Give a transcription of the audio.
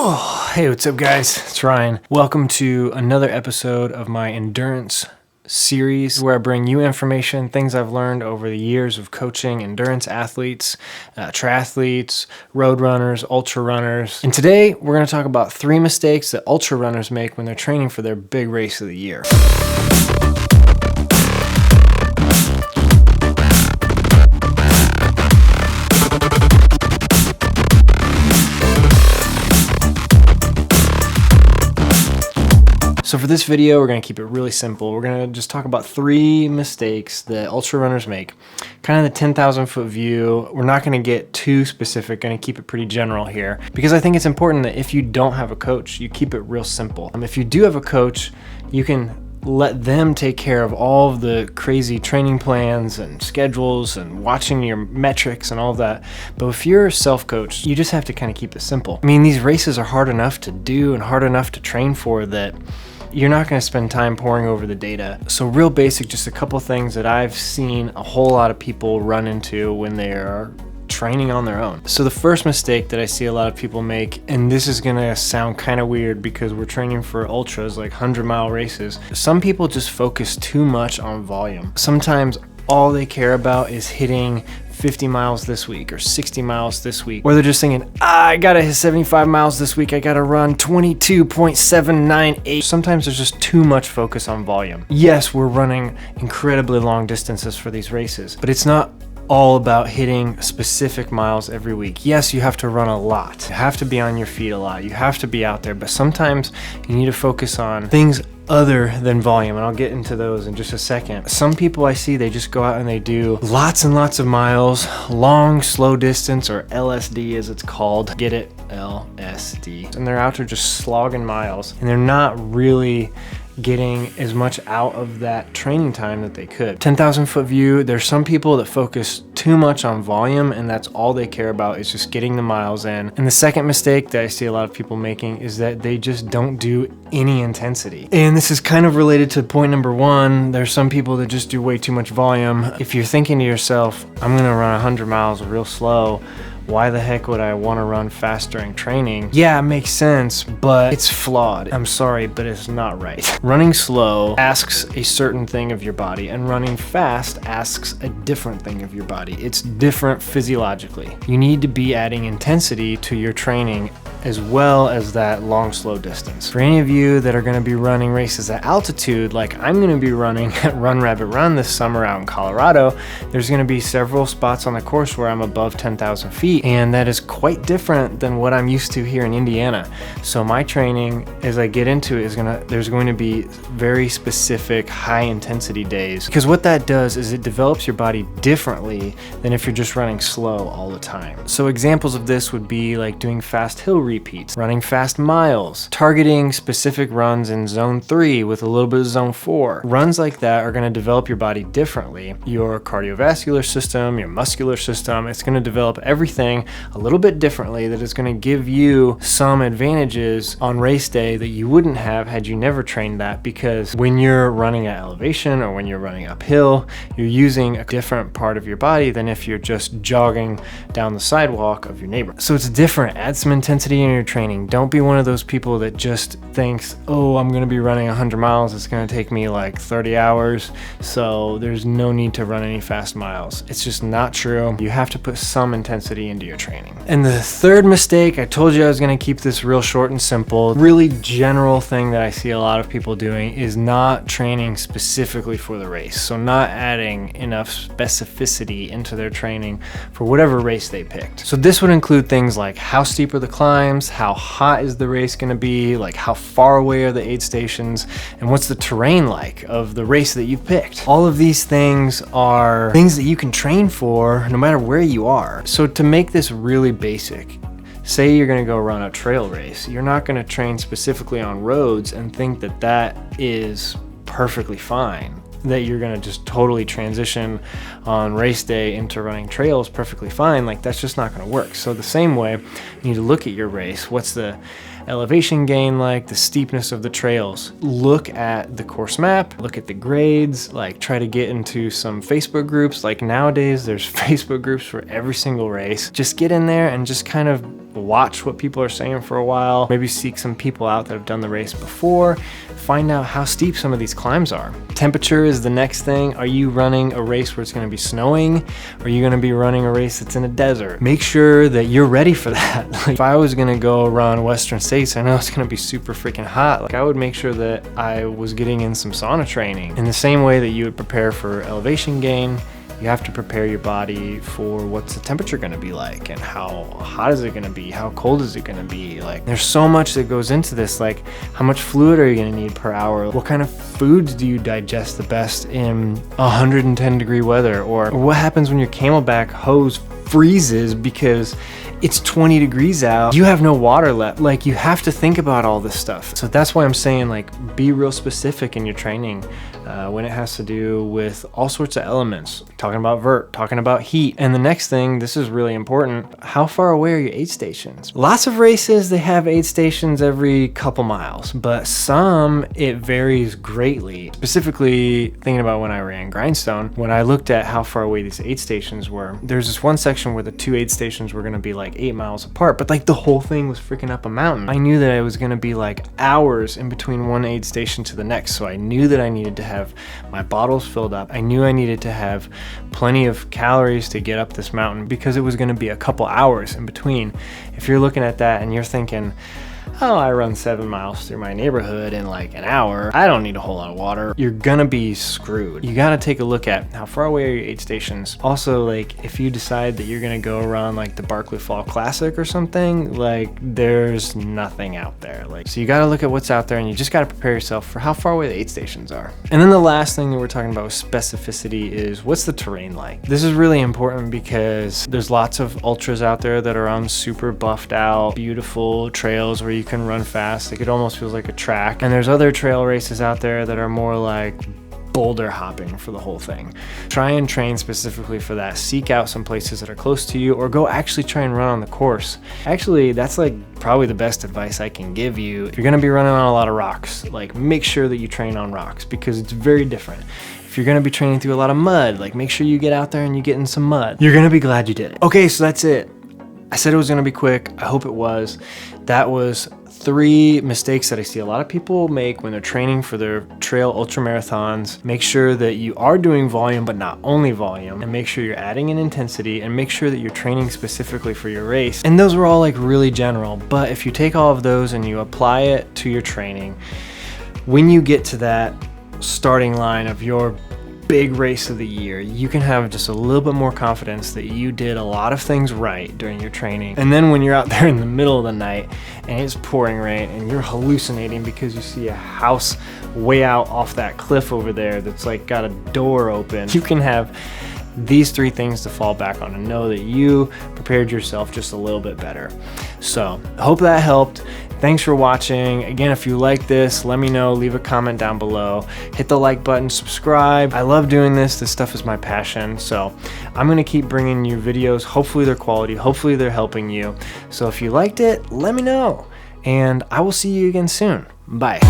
Oh, hey, what's up, guys? It's Ryan. Welcome to another episode of my endurance series where I bring you information, things I've learned over the years of coaching endurance athletes, triathletes, road runners, ultra runners. And today we're going to talk about 3 mistakes that ultra runners make when they're training for their big race of the year. So for this video, we're going to keep it really simple. We're going to just talk about 3 mistakes that ultra runners make. Kind of the 10,000 foot view. We're not going to get too specific, going to keep it pretty general here, because I think it's important that if you don't have a coach, you keep it real simple. If you do have a coach, you can let them take care of all of the crazy training plans and schedules and watching your metrics and all of that. But if you're self-coached, you just have to kind of keep it simple. I mean, these races are hard enough to do and hard enough to train for that you're not going to spend time poring over the data. So real basic, just a couple things that I've seen a whole lot of people run into when they are training on their own. So the first mistake that I see a lot of people make, and this is gonna sound kind of weird because we're training for ultras, like 100-mile races. Some people just focus too much on volume. Sometimes all they care about is hitting 50 miles this week or 60 miles this week. Or they're just thinking, I gotta hit 75 miles this week, I gotta run 22.798. Sometimes there's just too much focus on volume. Yes, we're running incredibly long distances for these races, but it's not all about hitting specific miles every week. Yes, you have to run a lot. You have to be on your feet a lot. You have to be out there, but sometimes you need to focus on things other than volume, and I'll get into those in just a second. Some people I see, they just go out and they do lots and lots of miles, long, slow distance, or LSD as it's called. Get it? LSD. And they're out there just slogging miles, and they're not really getting as much out of that training time that they could. 10,000 foot view, there's some people that focus too much on volume and that's all they care about is just getting the miles in. And the second mistake that I see a lot of people making is that they just don't do any intensity. And this is kind of related to point number 1. There's some people that just do way too much volume. If you're thinking to yourself, I'm gonna run 100 miles real slow, why the heck would I want to run fast during training? Yeah, it makes sense, but it's flawed. I'm sorry, but it's not right. Running slow asks a certain thing of your body, and running fast asks a different thing of your body. It's different physiologically. You need to be adding intensity to your training as well as that long, slow distance. For any of you that are going to be running races at altitude, like I'm going to be running at Run Rabbit Run this summer out in Colorado, there's going to be several spots on the course where I'm above 10,000 feet. And that is quite different than what I'm used to here in Indiana. So my training, as I get into it, there's going to be very specific high intensity days. Because what that does is it develops your body differently than if you're just running slow all the time. So examples of this would be like doing fast hill repeats, running fast miles, targeting specific runs in zone 3 with a little bit of zone 4. Runs like that are going to develop your body differently. Your cardiovascular system, your muscular system, it's going to develop everything a little bit differently that is going to give you some advantages on race day that you wouldn't have had you never trained that, because when you're running at elevation or when you're running uphill, you're using a different part of your body than if you're just jogging down the sidewalk of your neighbor. So it's different. Add some intensity in your training. Don't be one of those people that just thinks, oh, I'm going to be running 100 miles. It's going to take me like 30 hours. So there's no need to run any fast miles. It's just not true. You have to put some intensity into your training. And the third mistake, I told you I was going to keep this real short and simple. Really general thing that I see a lot of people doing is not training specifically for the race. So not adding enough specificity into their training for whatever race they picked. So this would include things like how steep are the climbs, how hot is the race going to be, like how far away are the aid stations, and what's the terrain like of the race that you've picked. All of these things are things that you can train for no matter where you are. So to make this really basic, say you're going to go run a trail race, you're not going to train specifically on roads and think that that is perfectly fine, that you're going to just totally transition on race day into running trails perfectly fine. Like, that's just not going to work. So the same way, you need to look at your race. What's the elevation gain like, the steepness of the trails. Look at the course map, look at the grades, like try to get into some Facebook groups. Like nowadays there's Facebook groups for every single race. Just get in there and just kind of watch what people are saying for a while. Maybe seek some people out that have done the race before. Find out how steep some of these climbs are. Temperature is the next thing. Are you running a race where it's going to be snowing? Or are you going to be running a race that's in a desert? Make sure that you're ready for that. Like if I was going to go run Western States, I know it's going to be super freaking hot. Like I would make sure that I was getting in some sauna training. In the same way that you would prepare for elevation gain, you have to prepare your body for what's the temperature going to be like, and how hot is it going to be, how cold is it going to be. Like there's so much that goes into this. Like how much fluid are you going to need per hour? What kind of foods do you digest the best in 110-degree weather? Or what happens when your Camelback hose freezes because it's 20 degrees out, you have no water left? Like you have to think about all this stuff. So that's why I'm saying, like, be real specific in your training when it has to do with all sorts of elements. Talking about vert, talking about heat. And the next thing, this is really important, how far away are your aid stations? Lots of races, they have aid stations every couple miles, but some, it varies greatly. Specifically thinking about when I ran Grindstone, when I looked at how far away these aid stations were, there's this one section where the two aid stations were gonna be like 8 miles apart, but like the whole thing was freaking up a mountain. I knew that it was gonna be like hours in between one aid station to the next, so I knew that I needed to have my bottles filled up. I knew I needed to have plenty of calories to get up this mountain because it was gonna be a couple hours in between. If you're looking at that and you're thinking, oh, I run 7 miles through my neighborhood in like an hour, I don't need a whole lot of water, you're gonna be screwed. You gotta take a look at how far away are your aid stations. Also, like if you decide that you're gonna go around like the Barkley Fall Classic or something, like there's nothing out there. Like, so you gotta look at what's out there and you just gotta prepare yourself for how far away the aid stations are. And then the last thing that we're talking about with specificity is what's the terrain like? This is really important because there's lots of ultras out there that are on super buffed out, beautiful trails where you can run fast. Like it almost feels like a track. And there's other trail races out there that are more like boulder hopping for the whole thing. Try and train specifically for that. Seek out some places that are close to you, or go actually try and run on the course. Actually, that's like probably the best advice I can give you. If you're gonna be running on a lot of rocks, like make sure that you train on rocks because it's very different. If you're gonna be training through a lot of mud, like make sure you get out there and you get in some mud. You're gonna be glad you did it. Okay, so that's it. I said it was gonna be quick. I hope it was. That was 3 mistakes that I see a lot of people make when they're training for their trail ultra marathons. Make sure that you are doing volume, but not only volume, and make sure you're adding in intensity, and make sure that you're training specifically for your race. And those were all like really general, but if you take all of those and you apply it to your training, when you get to that starting line of your big race of the year, you can have just a little bit more confidence that you did a lot of things right during your training. And then when you're out there in the middle of the night and it's pouring rain and you're hallucinating because you see a house way out off that cliff over there that's like got a door open, you can have these 3 things to fall back on and know that you prepared yourself just a little bit better. So I hope that helped. Thanks for watching. Again, if you like this, let me know, leave a comment down below, hit the like button, subscribe. I love doing this. This stuff is my passion. So I'm gonna keep bringing you videos. Hopefully they're quality, hopefully they're helping you. So if you liked it, let me know. And I will see you again soon. Bye.